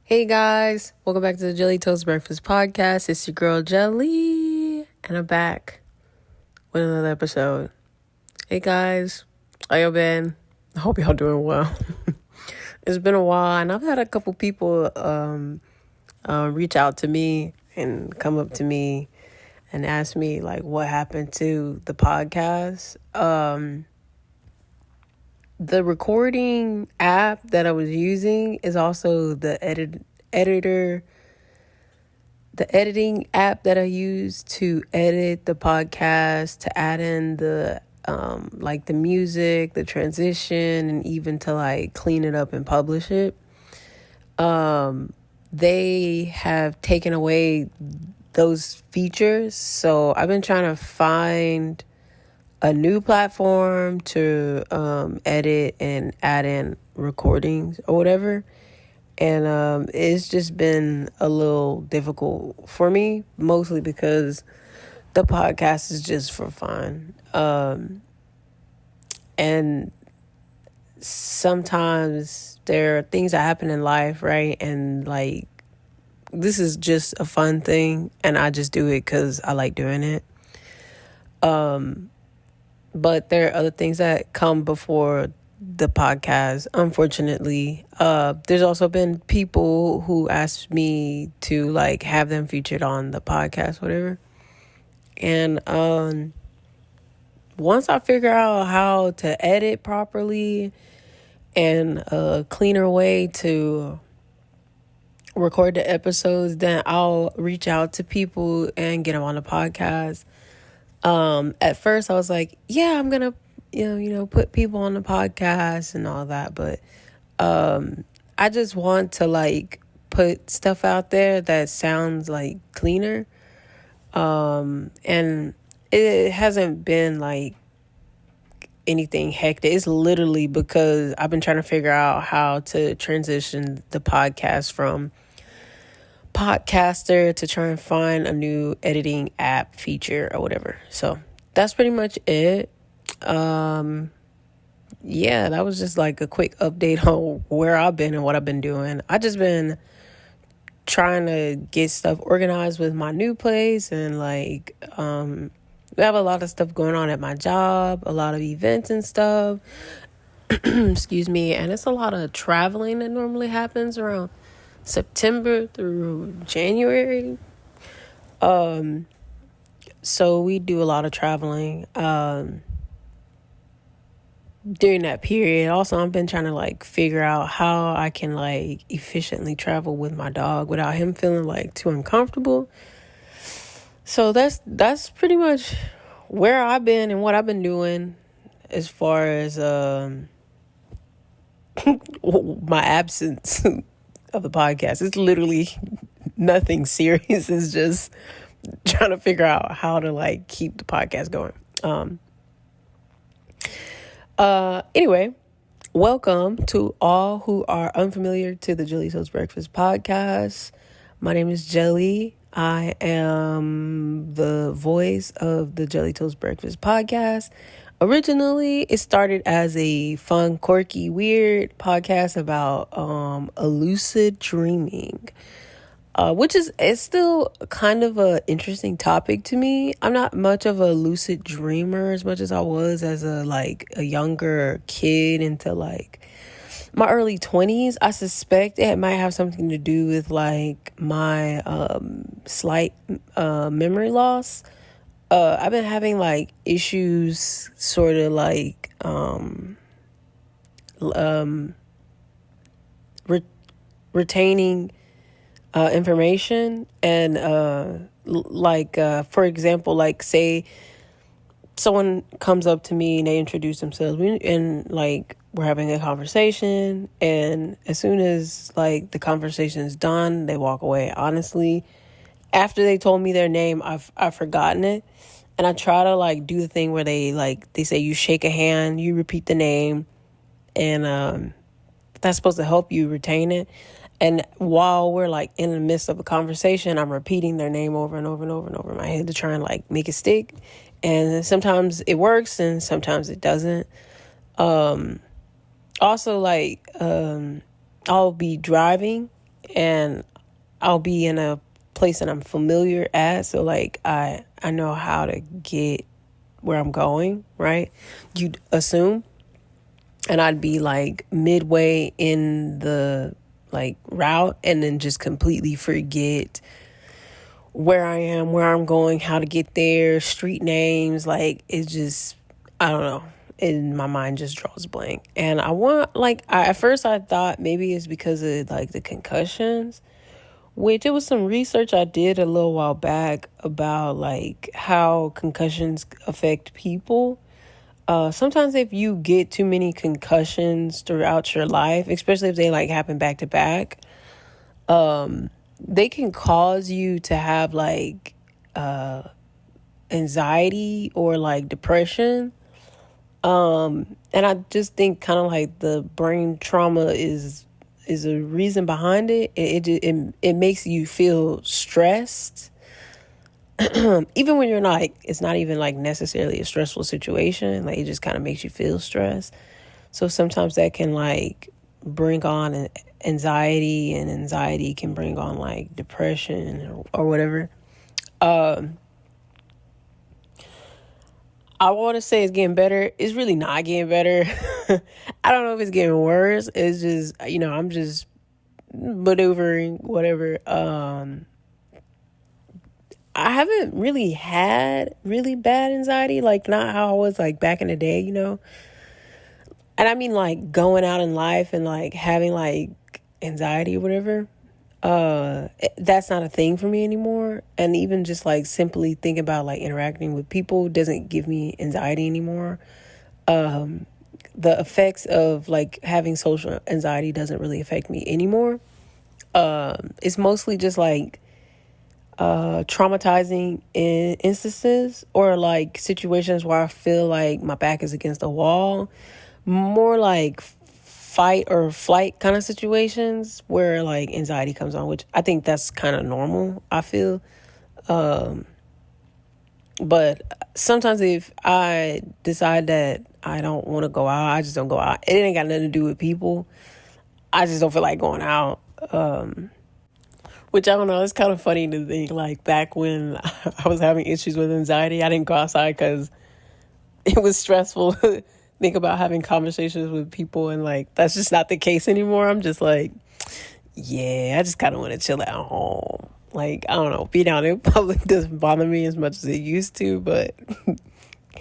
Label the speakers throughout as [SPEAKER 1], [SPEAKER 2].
[SPEAKER 1] Hey guys, welcome back to the Jelly Toast Breakfast Podcast. It's your girl Jelly, and I'm back with another episode. Hey guys, how y'all been? I hope y'all doing well. It's been a while, and I've had a couple people reach out to me and come up to me and ask me like what happened to the podcast. The recording app that I was using is also the editing app that I use to edit the podcast, to add in the like the music, the transition, and even to like clean it up and publish it. They have taken away those features, so I've been trying to find a new platform to edit and add in recordings or whatever. And it's just been a little difficult for me, mostly because the podcast is just for fun. And sometimes there are things that happen in life, right? And like, this is just a fun thing, and I just do it because I like doing it. But there are other things that come before the podcast, unfortunately. There's also been people who asked me to like have them featured on the podcast, whatever. And once I figure out how to edit properly and a cleaner way to record the episodes, then I'll reach out to people and get them on the podcast. At first I was like, yeah, I'm gonna, put people on the podcast and all that. But, I just want to like put stuff out there that sounds like cleaner. And it hasn't been like anything hectic. It's literally because I've been trying to figure out how to transition the podcast from podcaster to try and find a new editing app feature or whatever. So that's pretty much it. Yeah, that was just like a quick update on where I've been and what I've been doing. I just been trying to get stuff organized with my new place, and like we have a lot of stuff going on at my job, a lot of events and stuff. Excuse me. And it's a lot of traveling that normally happens around September through January. So we do a lot of traveling during that period. Also, I've been trying to like figure out how I can like efficiently travel with my dog without him feeling like too uncomfortable. So that's pretty much where I've been and what I've been doing as far as my absence of the podcast. It's literally nothing serious. It's just trying to figure out how to like keep the podcast going. Anyway, welcome to all who are unfamiliar to the Jelly Toast Breakfast Podcast. My name is Jelly. I am the voice of the Jelly Toast Breakfast Podcast. Originally, it started as a fun, quirky, weird podcast about lucid dreaming, which is still kind of a interesting topic to me. I'm not much of a lucid dreamer as much as I was as a younger kid into like my early 20s. I suspect it might have something to do with like my slight memory loss. I've been having like issues sort of like retaining information, and for example, like say someone comes up to me and they introduce themselves, and like we're having a conversation, and as soon as like the conversation is done, they walk away. Honestly, after they told me their name, I've forgotten it. And I try to like do the thing where they say you shake a hand, you repeat the name, and that's supposed to help you retain it. And while we're like in the midst of a conversation, I'm repeating their name over and over and over and over in my head to try and like make it stick. And sometimes it works and sometimes it doesn't. Also, like I'll be driving and I'll be in a place that I'm familiar at. So like I know how to get where I'm going, right? You'd assume. And I'd be like midway in the like route and then just completely forget where I am, where I'm going, how to get there, street names. Like it just, I don't know. And my mind just draws blank. And at first I thought maybe it's because of like the concussions, which it was some research I did a little while back about like how concussions affect people. Sometimes if you get too many concussions throughout your life, especially if they like happen back to back, they can cause you to have like anxiety or like depression. And I just think kind of like the brain trauma is a reason behind it. It makes you feel stressed. Even when you're not, like, it's not even like necessarily a stressful situation. Like it just kind of makes you feel stressed. So sometimes that can like bring on an anxiety, and anxiety can bring on like depression or whatever. I want to say it's getting better. It's really not getting better. I don't know if it's getting worse. It's just, I'm just maneuvering, whatever. I haven't really had really bad anxiety, like not how I was like back in the day, And I mean like going out in life and like having like anxiety or whatever. That's not a thing for me anymore. And even just like simply thinking about like interacting with people doesn't give me anxiety anymore. The effects of like having social anxiety doesn't really affect me anymore. It's mostly just like traumatizing instances or like situations where I feel like my back is against the wall. More like fight or flight kind of situations where like anxiety comes on, which I think that's kind of normal, I feel. But sometimes if I decide that I don't want to go out, I just don't go out. It ain't got nothing to do with people. I just don't feel like going out. Which I don't know, it's kind of funny to think like back when I was having issues with anxiety, I didn't go outside because it was stressful. Think about having conversations with people, and like that's just not the case anymore. I'm just like, yeah, I just kind of want to chill at home. Like, I don't know, being out in public doesn't bother me as much as it used to, but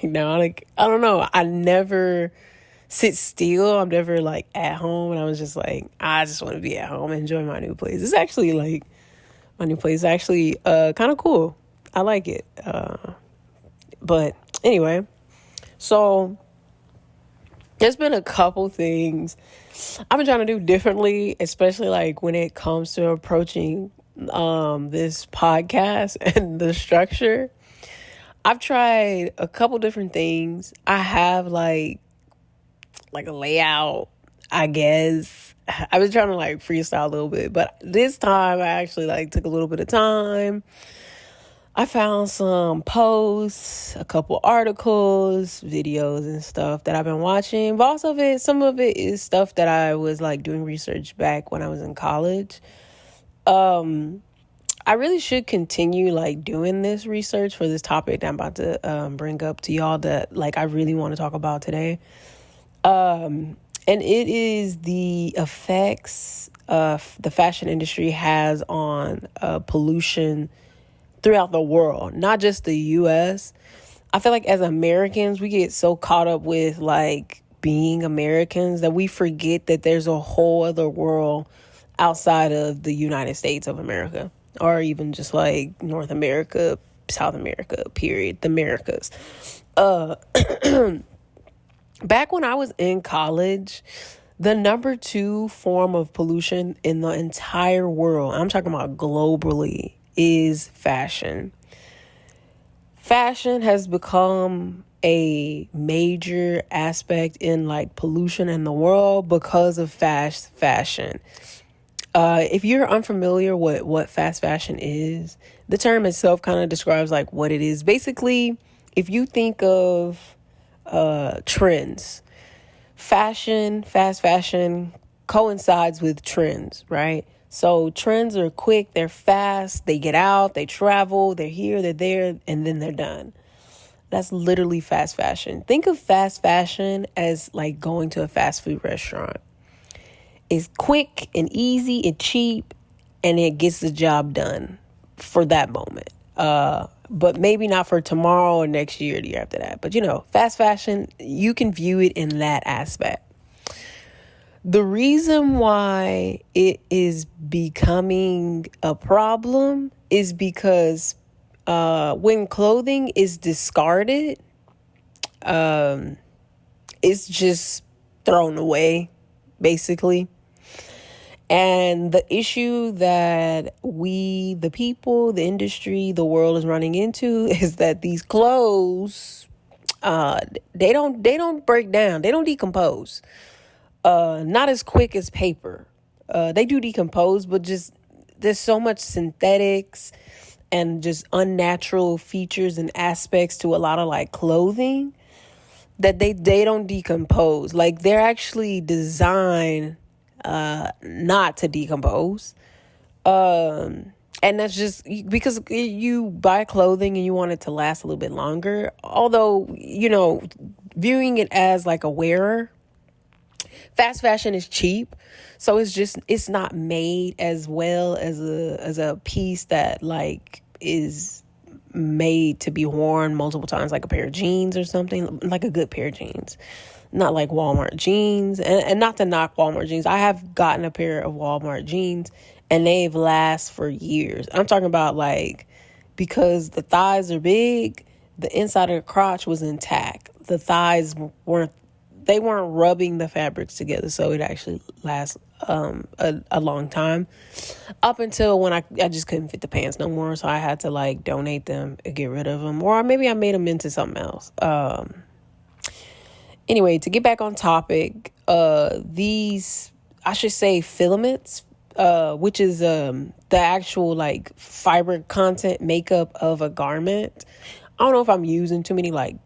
[SPEAKER 1] like, I don't know. I never sit still. I'm never like at home, and I was just like, I just want to be at home and enjoy my new place. It's actually like, my new place is actually kind of cool. I like it. But anyway, so there's been a couple things I've been trying to do differently, especially like when it comes to approaching this podcast and the structure. I've tried a couple different things. I have like a layout, I guess. I've been trying to like freestyle a little bit, but this time I actually like took a little bit of time. I found some posts, a couple articles, videos and stuff that I've been watching. But also some of it is stuff that I was like doing research back when I was in college. I really should continue like doing this research for this topic that I'm about to bring up to y'all that like I really want to talk about today. And it is the effects the fashion industry has on pollution throughout the world, not just the U.S. I feel like as Americans, we get so caught up with like being Americans that we forget that there's a whole other world outside of the United States of America, or even just like North America, South America, period, the Americas. Back when I was in college, the number 2 form of pollution in the entire world, I'm talking about globally, is fashion. Fashion has become a major aspect in like pollution in the world because of fashion. If you're unfamiliar with what fast fashion is, the term itself kind of describes like what it is. Basically, if you think of trends, fast fashion coincides with trends, right? So trends are quick, they're fast, they get out, they travel, they're here, they're there, and then they're done. That's literally fast fashion. Think of fast fashion as like going to a fast food restaurant. It's quick and easy and cheap, and it gets the job done for that moment. But maybe not for tomorrow or next year or the year after that. But fast fashion, you can view it in that aspect. The reason why it is becoming a problem is because when clothing is discarded, it's just thrown away, basically. And the issue that we, the people, the industry, the world is running into is that these clothes, they don't break down, they don't decompose. Not as quick as paper. They do decompose, but just there's so much synthetics and just unnatural features and aspects to a lot of like clothing that they don't decompose. Like they're actually designed not to decompose. And that's just because you buy clothing and you want it to last a little bit longer. Although, viewing it as like a wearer, fast fashion is cheap. So it's not made as well as a piece that like is made to be worn multiple times, like a pair of jeans or something, like a good pair of jeans. Not like Walmart jeans, and not to knock Walmart jeans. I have gotten a pair of Walmart jeans and they've last for years. I'm talking about like, because the thighs are big, the inside of the crotch was intact. The thighs weren't rubbing the fabrics together, so it actually lasts a long time. Up until when I just couldn't fit the pants no more, so I had to like donate them and get rid of them, or maybe I made them into something else. Anyway, to get back on topic, these, I should say, filaments, which is the actual like fiber content makeup of a garment. I don't know if I'm using too many like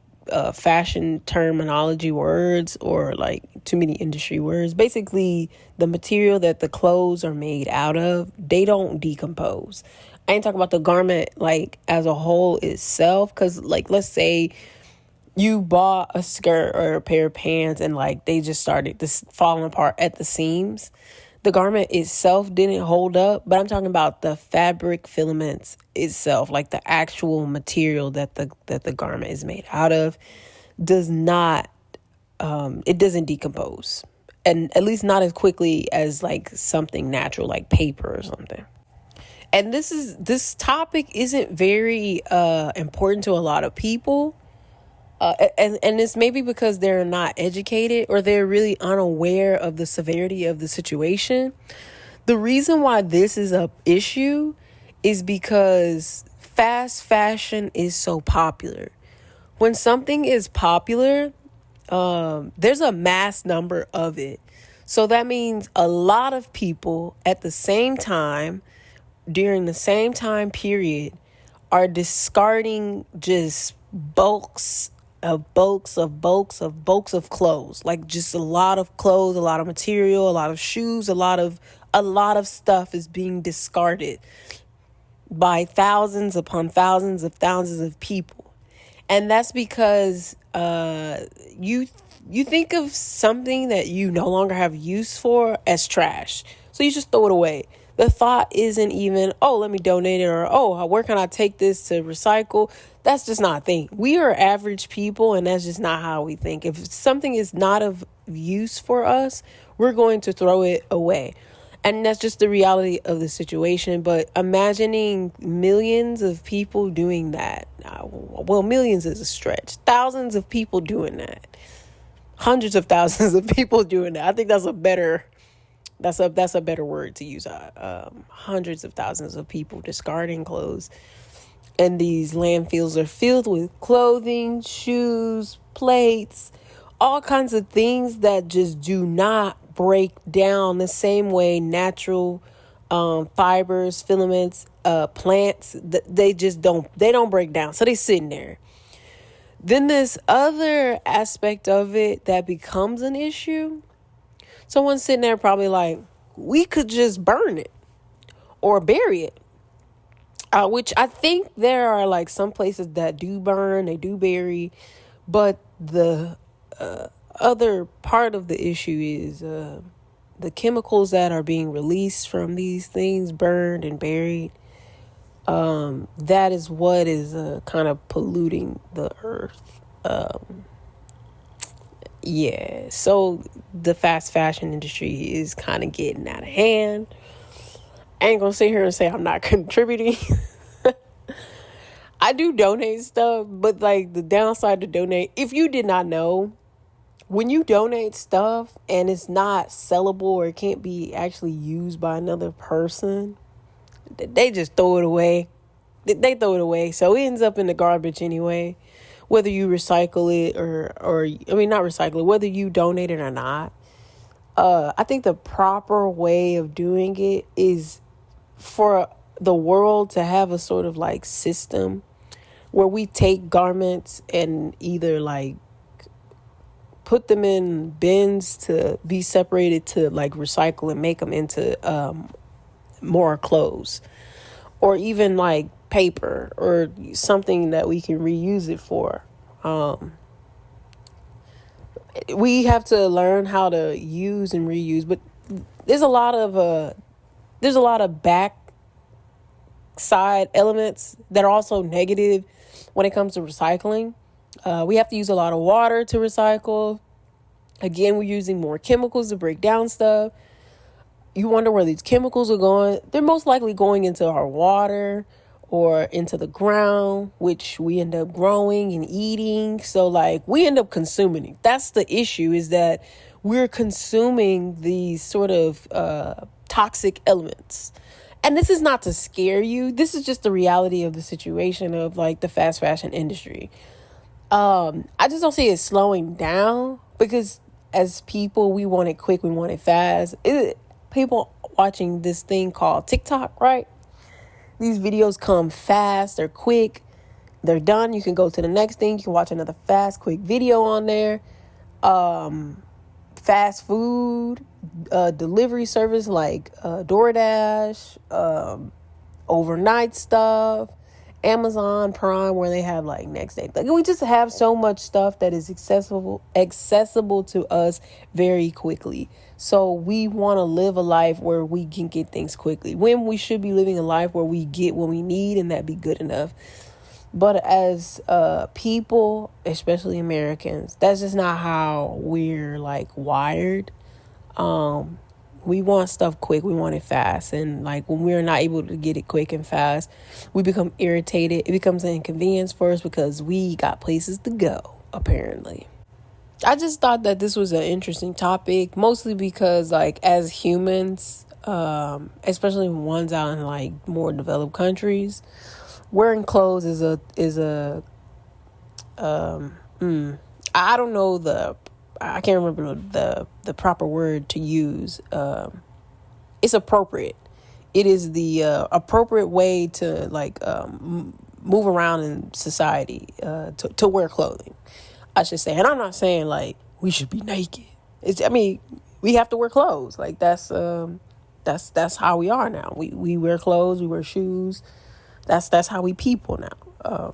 [SPEAKER 1] fashion terminology words or like too many industry words. Basically, the material that the clothes are made out of, they don't decompose. I ain't talking about the garment like as a whole itself, because like let's say you bought a skirt or a pair of pants and like they just started this falling apart at the seams. The garment itself didn't hold up, but I'm talking about the fabric filaments itself, like the actual material that the garment is made out of does not, it doesn't decompose. And at least not as quickly as like something natural like paper or something. And this topic isn't very important to a lot of people. And it's maybe because they're not educated or they're really unaware of the severity of the situation. The reason why this is an issue is because fast fashion is so popular. When something is popular, there's a mass number of it. So that means a lot of people at the same time, during the same time period, are discarding just bulks of clothes, like just a lot of clothes, a lot of material, a lot of shoes, a lot of stuff is being discarded by thousands upon thousands of people. And that's because you think of something that you no longer have use for as trash, so you just throw it away. The thought isn't even, oh, let me donate it, or, oh, where can I take this to recycle? That's just not a thing. We are average people, and that's just not how we think. If something is not of use for us, we're going to throw it away. And that's just the reality of the situation. But imagining millions of people doing that, well, millions is a stretch. Thousands of people doing that. Hundreds of thousands of people doing that. I think that's a better word to use. Hundreds of thousands of people discarding clothes. And these landfills are filled with clothing, shoes, plates, all kinds of things that just do not break down the same way natural fibers, filaments, plants, they don't break down. So they sitting there. Then this other aspect of it that becomes an issue. Someone's sitting there probably like, we could just burn it. or bury it. Which I think there are like some places that do burn, they do bury, but the other part of the issue is the chemicals that are being released from these things, burned and buried. That is what is kind of polluting the earth. Yeah, so the fast fashion industry is kind of getting out of hand. I ain't gonna sit here and say I'm not contributing. I do donate stuff, but like the downside to donate, if you did not know, when you donate stuff and it's not sellable or it can't be actually used by another person, they just throw it away. They throw it away. So it ends up in the garbage anyway, whether you recycle it or I mean, not recycle it, whether you donate it or not. I think the proper way of doing it is for the world to have a sort of like system where we take garments and either like put them in bins to be separated to like recycle and make them into more clothes, or even like paper or something that we can reuse it for. We have to learn how to use and reuse, but there's a lot of backside elements that are also negative when it comes to recycling. We have to use a lot of water to recycle. Again, we're using more chemicals to break down stuff. You wonder where these chemicals are going. They're most likely going into our water or into the ground, which we end up growing and eating. So like we end up consuming it. That's the issue, is that we're consuming these sort of toxic elements. And this is not to scare you. This is just the reality of the situation of like the fast fashion industry. I just don't see it slowing down, because as people, we want it quick, we want it fast. People watching this thing called TikTok, right? These videos come fast, they're quick, they're done. You can go to the next thing, you can watch another fast, quick video on there. Fast food, delivery service like DoorDash, overnight stuff, Amazon Prime, where they have like next day. Like we just have so much stuff that is accessible to us very quickly. So we want to live a life where we can get things quickly, when we should be living a life where we get what we need and that be good enough. But as people, especially Americans, that's just not how we're like wired. We want stuff quick. We want it fast. And like when we're not able to get it quick and fast, we become irritated. It becomes an inconvenience for us because we got places to go, apparently. I just thought that this was an interesting topic, mostly because like as humans, especially ones out in like more developed countries, wearing clothes I don't know I can't remember the proper word to use. It's appropriate. It is the appropriate way to like move around in society, to wear clothing, I should say. And I'm not saying like we should be naked. We have to wear clothes. Like that's how we are now. We wear clothes, we wear shoes. That's how we people now.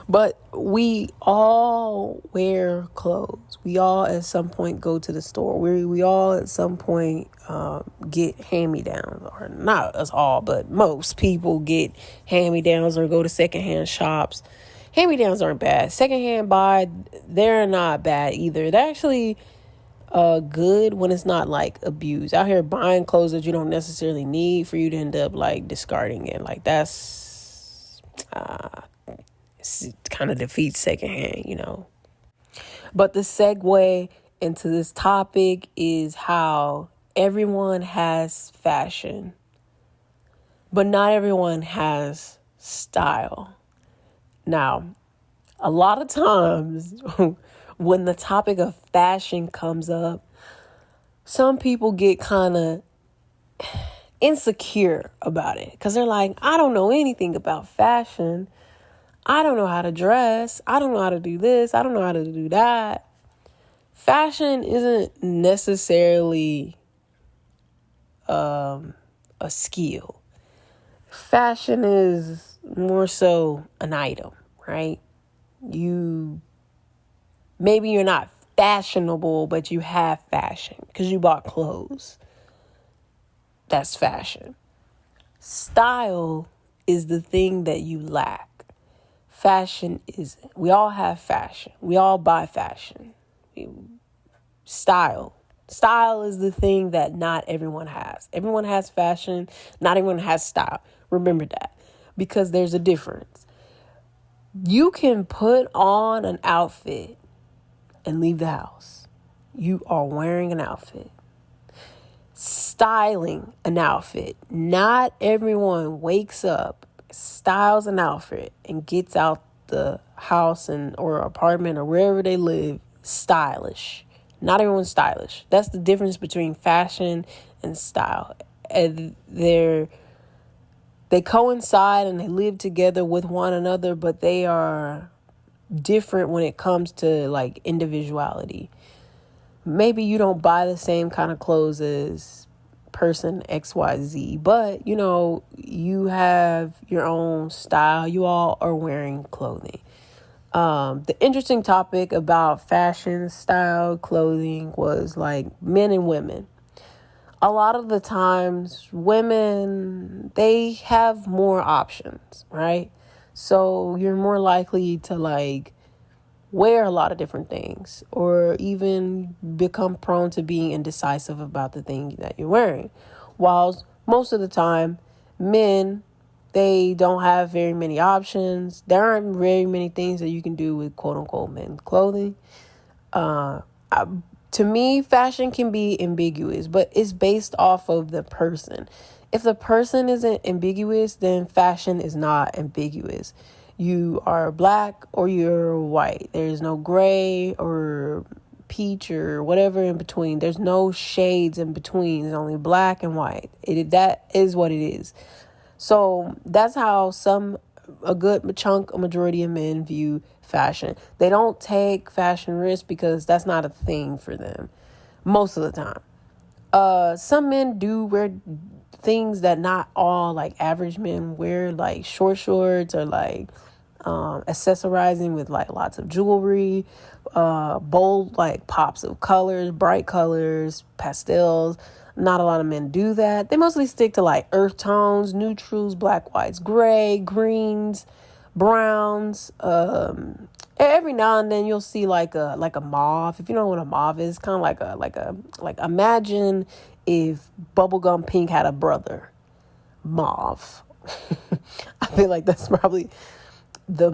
[SPEAKER 1] But we all wear clothes. We all at some point go to the store. We all at some point get hand-me-downs. Or not us all, but most people get hand-me-downs or go to secondhand shops. Hand-me-downs aren't bad. Secondhand buy, they're not bad either. They're actually good when it's not like abused. Out here buying clothes that you don't necessarily need for you to end up like discarding it. Like that's kind of defeats secondhand, you know. But the segue into this topic is how everyone has fashion, but not everyone has style. Now, a lot of times when the topic of fashion comes up, some people get kind of insecure about it because they're like, I don't know anything about fashion. I don't know how to dress. I don't know how to do this. I don't know how to do that. Fashion isn't necessarily a skill. Fashion is more so an item, right? Maybe you're not fashionable, but you have fashion because you bought clothes. That's fashion. Style is the thing that you lack. Fashion isn't. We all have fashion. We all buy fashion. Style. Style is the thing that not everyone has. Everyone has fashion. Not everyone has style. Remember that. Because there's a difference. You can put on an outfit and leave the house. You are wearing an outfit. Styling an outfit. Not everyone wakes up, styles an outfit, and gets out the house or apartment or wherever they live stylish. Not everyone's stylish. That's the difference between fashion and style. And they coincide and they live together with one another, but they are different when it comes to like individuality. Maybe you don't buy the same kind of clothes as person XYZ, but you have your own style. You all are wearing clothing. The interesting topic about fashion, style, clothing was like men and women. A lot of the times women, they have more options, right? So you're more likely to like wear a lot of different things or even become prone to being indecisive about the thing that you're wearing. Whilst most of the time, men, they don't have very many options. There aren't very many things that you can do with quote unquote men's clothing. To me, fashion can be ambiguous, but it's based off of the person. If the person isn't ambiguous, then fashion is not ambiguous. You are black or you're white. There's no gray or peach or whatever in between. There's no shades in between. There's only black and white. That is what it is. So that's how a majority of men view fashion. They don't take fashion risks because that's not a thing for them most of the time. Some men do wear things that not all like average men wear, like shorts or like accessorizing with like lots of jewelry, bold like pops of colors, bright colors, pastels. Not a lot of men do that. They mostly stick to like earth tones, neutrals, black, whites, gray, greens, browns. Every now and then you'll see like a mauve. If you don't know what a mauve is, kind of like imagine if bubblegum pink had a brother, mauve. I feel like that's probably the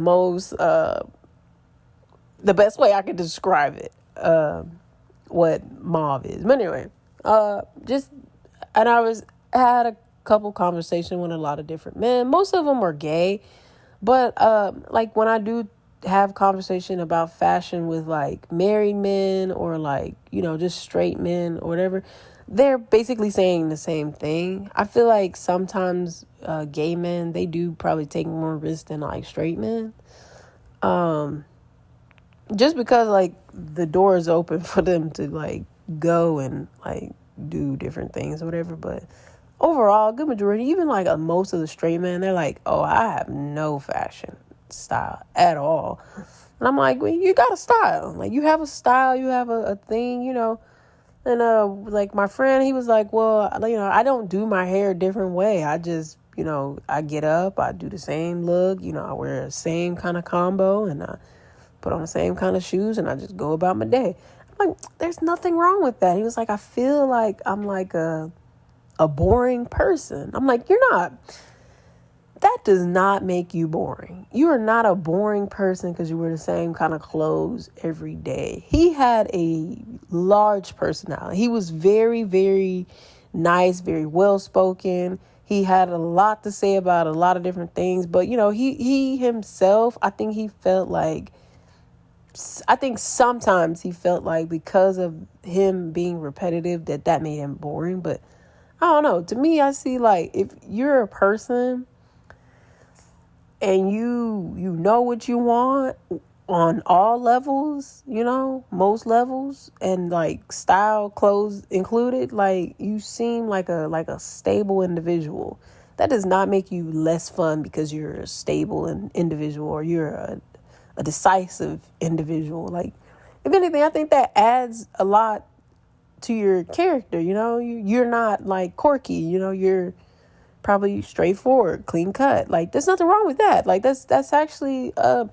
[SPEAKER 1] best way I could describe it, what mauve is. But anyway, I had a couple conversations with a lot of different men. Most of them are gay, but like when I do have conversation about fashion with like married men or like, just straight men or whatever, they're basically saying the same thing. I feel like sometimes gay men, they do probably take more risks than like straight men. Just because like the door is open for them to like go and like do different things or whatever. But overall, good majority, even like most of the straight men, they're like, oh, I have no fashion style at all. And I'm like, well, you got a style. Like you have a style, you have a thing, And like my friend, he was like, well, I don't do my hair a different way. I just, I get up, I do the same look, I wear the same kind of combo and I put on the same kind of shoes and I just go about my day. I'm like, there's nothing wrong with that. He was like, I feel like I'm like a boring person. I'm like, you're not. That does not make you boring. You are not a boring person because you wear the same kind of clothes every day. He had a large personality. He was very, very nice, very well-spoken. He had a lot to say about a lot of different things. But, he himself, I think sometimes he felt like because of him being repetitive that made him boring. But I don't know. To me, I see like if you're a person and you know what you want, on all levels, most levels, and like style, clothes included, like you seem like a stable individual. That does not make you less fun because you're a stable individual, or you're a decisive individual. Like, if anything, I think that adds a lot to your character. You're not like quirky. You're probably straightforward, clean cut. Like, there's nothing wrong with that. Like, that's actually a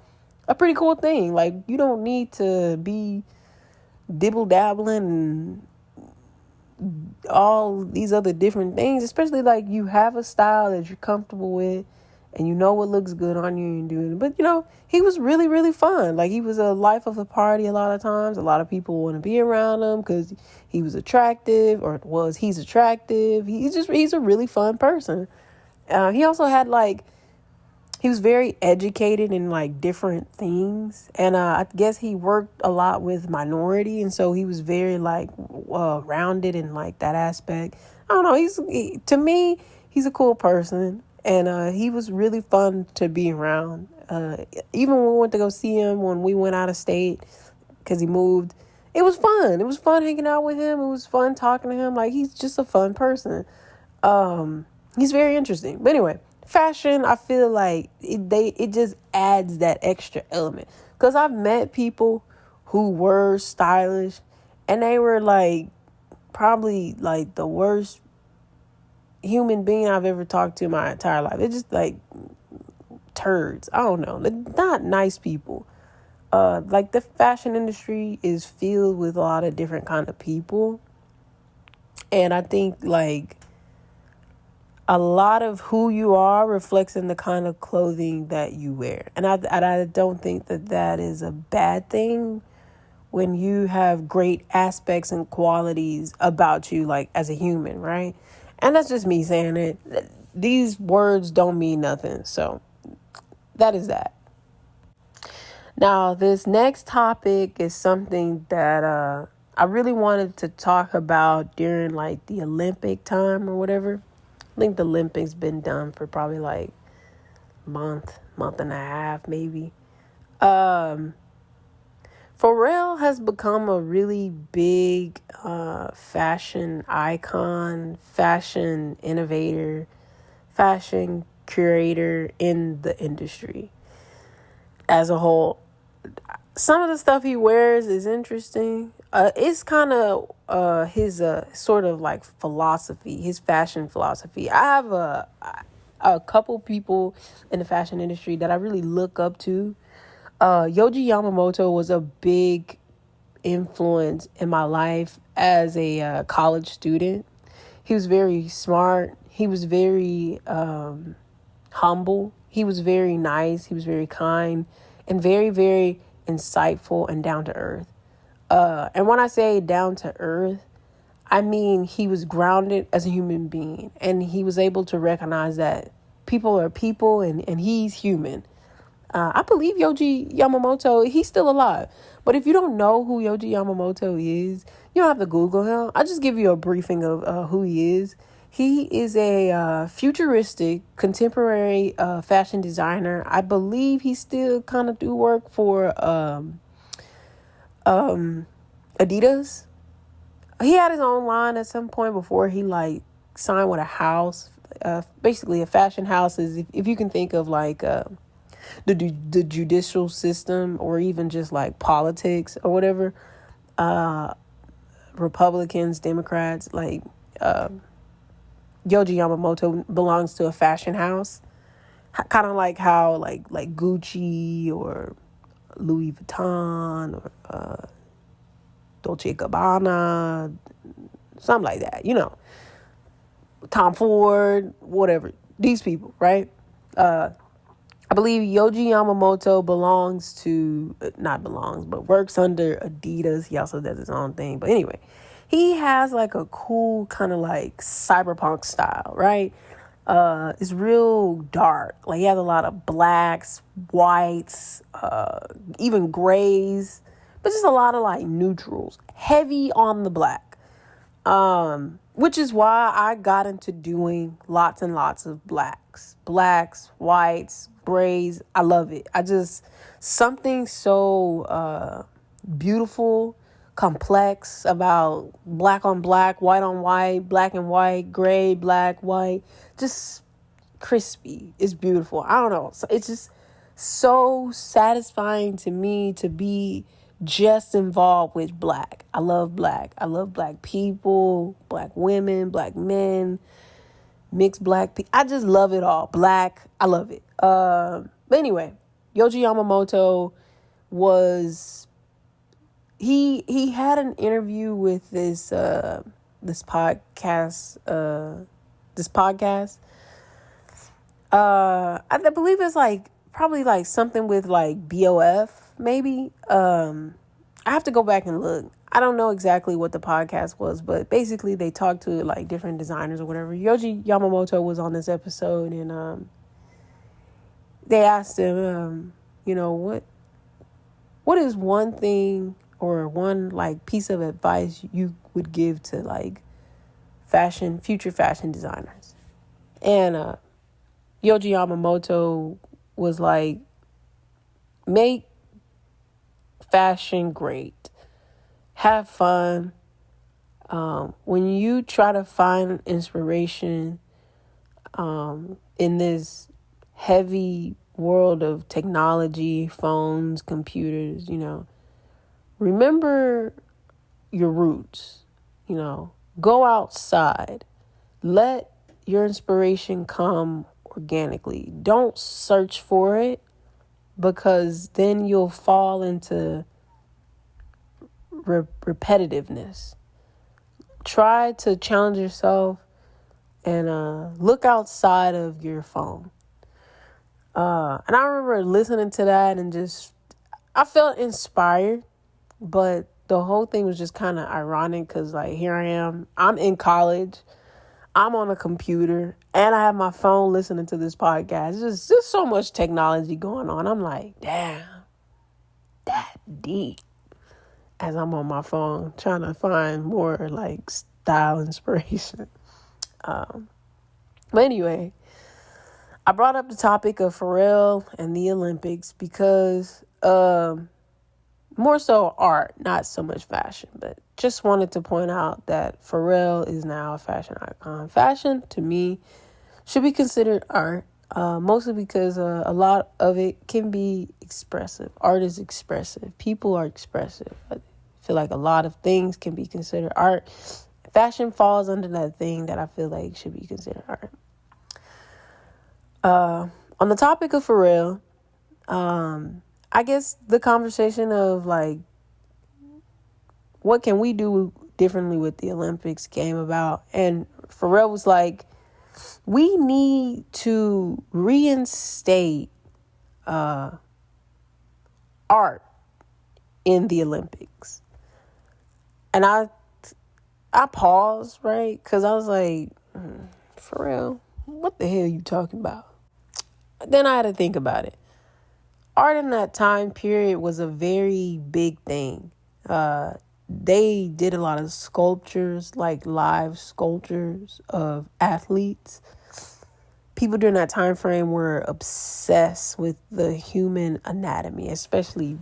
[SPEAKER 1] pretty cool thing. Like, you don't need to be dibble dabbling and all these other different things, especially like you have a style that you're comfortable with and you know what looks good on you and doing it. But he was really, really fun. Like, he was a life of the party a lot of times. A lot of people want to be around him because he was attractive, he's attractive. He's a really fun person. He also had he was very educated in like different things, and I guess he worked a lot with minority, and so he was very rounded in like that aspect. I don't know. To me, he's a cool person, and he was really fun to be around. Even when we went to go see him when we went out of state because he moved, it was fun. It was fun hanging out with him. It was fun talking to him. Like, he's just a fun person. He's very interesting. But anyway. Fashion, I feel like it just adds that extra element, because I've met people who were stylish and they were like probably like the worst human being I've ever talked to in my entire life. They're just like turds. I don't know. They're not nice people. Like, the fashion industry is filled with a lot of different kind of people, and I think like a lot of who you are reflects in the kind of clothing that you wear. And I don't think that is a bad thing when you have great aspects and qualities about you, like as a human, right? And that's just me saying it. These words don't mean nothing. So that is that. Now, this next topic is something that I really wanted to talk about during like the Olympic time or whatever. I think the Olympics been done for probably like month and a half, maybe. Pharrell has become a really big fashion icon, fashion innovator, fashion curator in the industry as a whole. Some of the stuff he wears is interesting. It's kind of his sort of like philosophy, his fashion philosophy. I have a couple people in the fashion industry that I really look up to. Yohji Yamamoto was a big influence in my life as a college student. He was very smart. He was very humble. He was very nice. He was very kind and very, very insightful and down to earth. And when I say down to earth, I mean he was grounded as a human being, and he was able to recognize that people are people, and he's human. I believe Yohji Yamamoto, he's still alive. But if you don't know who Yohji Yamamoto is, you don't have to Google him. I'll just give you a briefing of who he is. He is a futuristic, contemporary fashion designer. I believe he still kind of do work for Adidas. He had his own line at some point before he like signed with a house. Basically, a fashion house is if you can think of like the judicial system, or even just like politics or whatever. Republicans, Democrats, like. Yohji Yamamoto belongs to a fashion house, kind of like how like Gucci or Louis Vuitton or Dolce & Gabbana, something like that, Tom Ford, whatever, these people, right? I believe Yohji Yamamoto works under Adidas. He also does his own thing, but anyway, he has like a cool kind of like cyberpunk style, right? It's real dark. Like, he has a lot of blacks, whites, even grays, but just a lot of like neutrals, heavy on the black. Which is why I got into doing lots and lots of black. blacks, whites, grays. I love it. Something so beautiful, complex about black on black, white on white, black and white, gray, black, white, just crispy. It's beautiful. I don't know. So it's just so satisfying to me to be just involved with black. I love black. I love black people, black women, black men, mixed black people. I just love it all. Black. I love it. But anyway, Yoji Yamamoto was he had an interview with this podcast. I believe it's like probably like something with like BOF maybe. I have to go back and look. I don't know exactly what the podcast was, but basically they talked to like different designers or whatever. Yoji Yamamoto was on this episode, and they asked him, what is one thing or one like piece of advice you would give to like future fashion designers? And Yoji Yamamoto was like, make fashion great. Have fun. When you try to find inspiration in this heavy world of technology, phones, computers, remember your roots, go outside. Let your inspiration come organically. Don't search for it, because then you'll fall into repetitiveness. Try to challenge yourself and look outside of your phone. And I remember listening to that and I felt inspired, but the whole thing was just kind of ironic because like here I am, I'm in college, I'm on a computer, and I have my phone listening to this podcast. There's just so much technology going on. I'm like, damn, that deep. As I'm on my phone trying to find more like style inspiration. But anyway, I brought up the topic of Pharrell and the Olympics because more so art, not so much fashion, but just wanted to point out that Pharrell is now a fashion icon. Fashion, to me, should be considered art, mostly because a lot of it can be expressive. Art is expressive. People are expressive. I feel like a lot of things can be considered art. Fashion falls under that thing that I feel like should be considered art. On the topic of Pharrell, I guess the conversation of like, what can we do differently with the Olympics came about. And Pharrell was like, we need to reinstate art in the Olympics. And I paused, right? Because I was like, Pharrell, what the hell are you talking about? Then I had to think about it. Art in that time period was a very big thing. They did a lot of sculptures, like live sculptures of athletes. People during that time frame were obsessed with the human anatomy, especially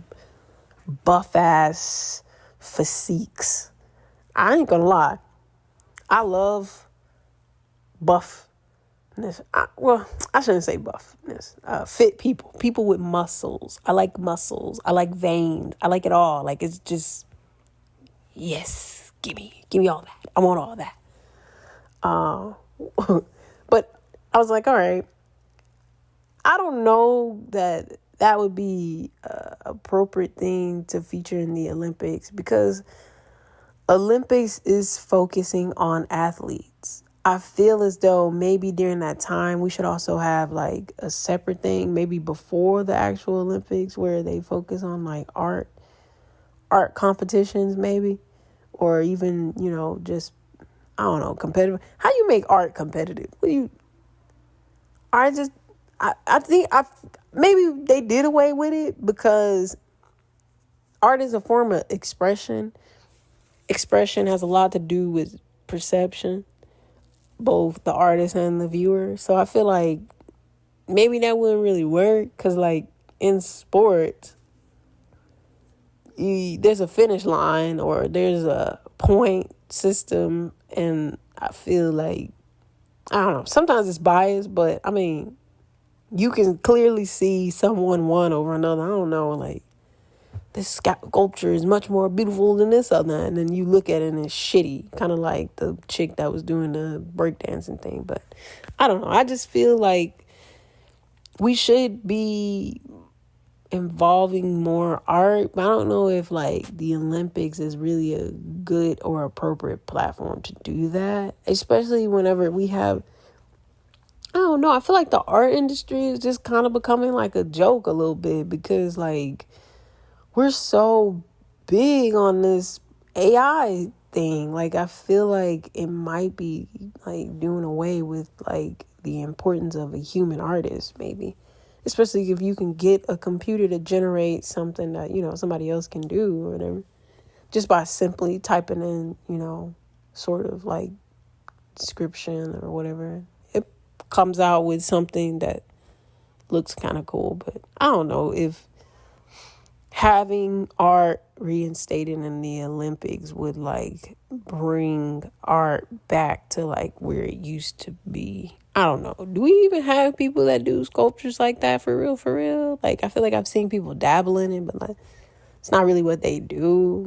[SPEAKER 1] buff-ass physiques. I ain't gonna lie. I love buffness. I shouldn't say buffness. Fit people with muscles. I like muscles. I like veins. I like it all. Like, it's just, yes, give me all that. I want all that. But I was like, all right, I don't know that would be a appropriate thing to feature in the Olympics, because Olympics is focusing on athletes. I feel as though maybe during that time we should also have like a separate thing, maybe before the actual Olympics, where they focus on like art competitions maybe, or even, just, I don't know, competitive. How you make art competitive? I think maybe they did away with it because art is a form of expression. Expression has a lot to do with perception, both the artist and the viewer. So I feel like maybe that wouldn't really work because, like, in sports, there's a finish line or there's a point system, and I feel like, I don't know, sometimes it's biased, but I mean, you can clearly see someone won over another. I don't know, like, this sculpture is much more beautiful than this other, and then you look at it and it's shitty, kind of like the chick that was doing the breakdancing thing. But I don't know, I just feel like we should be involving more art, but I don't know if, like, the Olympics is really a good or appropriate platform to do that, especially whenever we have, I don't know, I feel like the art industry is just kind of becoming like a joke a little bit, because, like, we're so big on this AI thing. Like, I feel like it might be, like, doing away with, like, the importance of a human artist, maybe. Especially if you can get a computer to generate something that, somebody else can do or whatever. Just by simply typing in, sort of like description or whatever. It comes out with something that looks kind of cool. But I don't know if having art reinstated in the Olympics would, like, bring art back to, like, where it used to be. I don't know. Do we even have people that do sculptures like that for real, for real? Like, I feel like I've seen people dabble in it, but, like, it's not really what they do.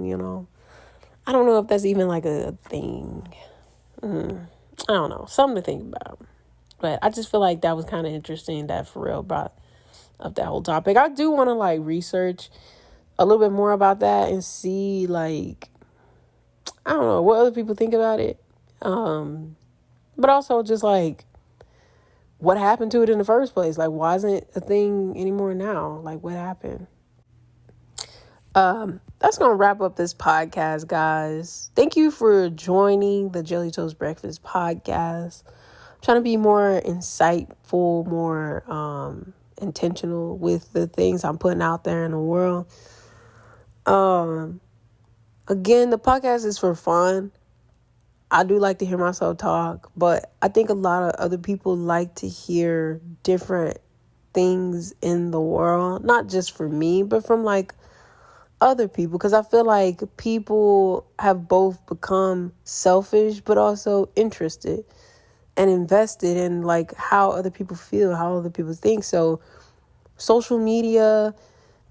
[SPEAKER 1] I don't know if that's even, like, a thing. I don't know. Something to think about. But I just feel like that was kind of interesting that Pharrell brought up that whole topic. I do want to, like, research a little bit more about that and see, like, I don't know what other people think about it. But also just, like, what happened to it in the first place? Like, why isn't it a thing anymore now? Like, what happened? That's going to wrap up this podcast, guys. Thank you for joining the Jelly Toast Breakfast podcast. I'm trying to be more insightful, more intentional with the things I'm putting out there in the world. Again, the podcast is for fun. I do like to hear myself talk, but I think a lot of other people like to hear different things in the world, not just for me, but from, like, other people, because I feel like people have both become selfish but also interested and invested in, like, how other people feel, how other people think. So social media,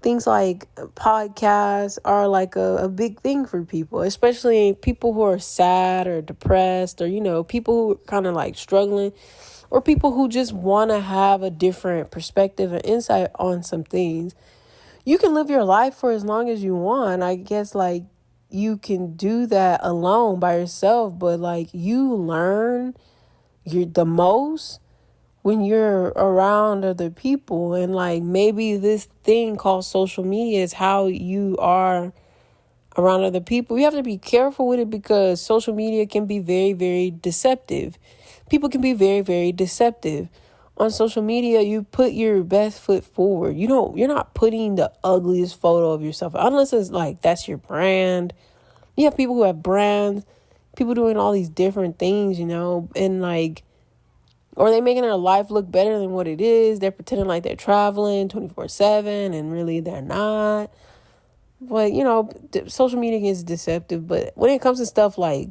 [SPEAKER 1] things like podcasts are, like, a big thing for people, especially people who are sad or depressed, or, people who are kind of, like, struggling, or people who just want to have a different perspective and insight on some things. You can live your life for as long as you want. I guess, like, you can do that alone by yourself, but, like, you learn the most when you're around other people. And, like, maybe this thing called social media is how you are around other people. You have to be careful with it, because social media can be very, very deceptive. People can be very, very deceptive. On social media, you put your best foot forward. You're not putting the ugliest photo of yourself, unless it's, like, that's your brand. You have people who have brands, people doing all these different things, and, like, or they making their life look better than what it is. They're pretending like they're traveling 24/7, and really they're not. But, social media is deceptive. But when it comes to stuff like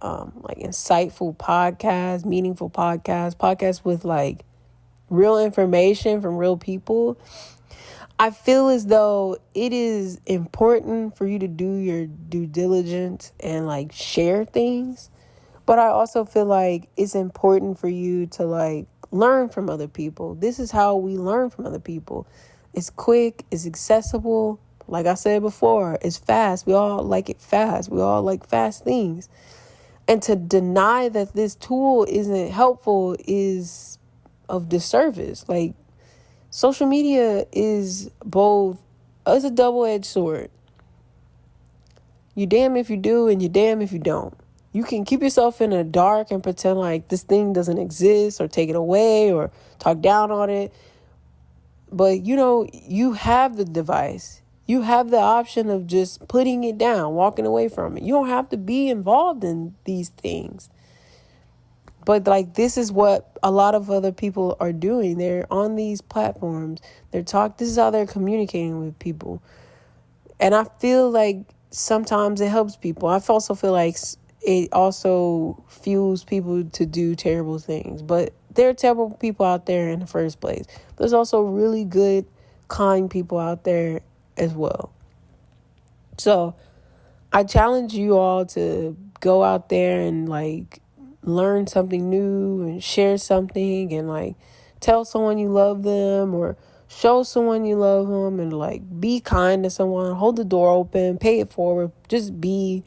[SPEAKER 1] insightful podcasts, meaningful podcasts with, like, real information from real people, I feel as though it is important for you to do your due diligence and, like, share things. But I also feel like it's important for you to, like, learn from other people. This is how we learn from other people. It's quick, it's accessible. Like I said before, it's fast. We all like it fast. We all like fast things. And to deny that this tool isn't helpful is of disservice. Like, social media is both, it's a double-edged sword. You damn if you do and you damn if you don't. You can keep yourself in the dark and pretend like this thing doesn't exist, or take it away or talk down on it. But, you have the device. You have the option of just putting it down, walking away from it. You don't have to be involved in these things. But like, this is what a lot of other people are doing. They're on these platforms. This is how they're communicating with people. And I feel like sometimes it helps people. I also feel like it also fuels people to do terrible things. But there are terrible people out there in the first place. There's also really good, kind people out there as well. So I challenge you all to go out there and like learn something new and share something and like tell someone you love them or show someone you love them and like be kind to someone, hold the door open, pay it forward, just be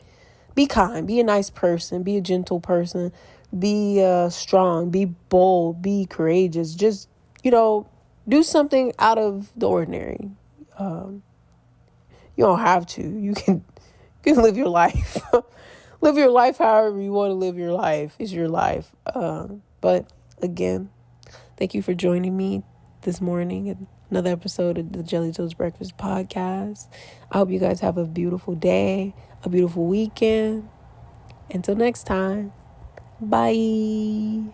[SPEAKER 1] kind, be a nice person, be a gentle person, be strong, be bold, be courageous, just, do something out of the ordinary. You don't have to, you can live your life. Live your life however you want to live your life. It's your life. But again, thank you for joining me this morning in another episode of the Jelly Toast Breakfast podcast. I hope you guys have a beautiful day, a beautiful weekend. Until next time, bye.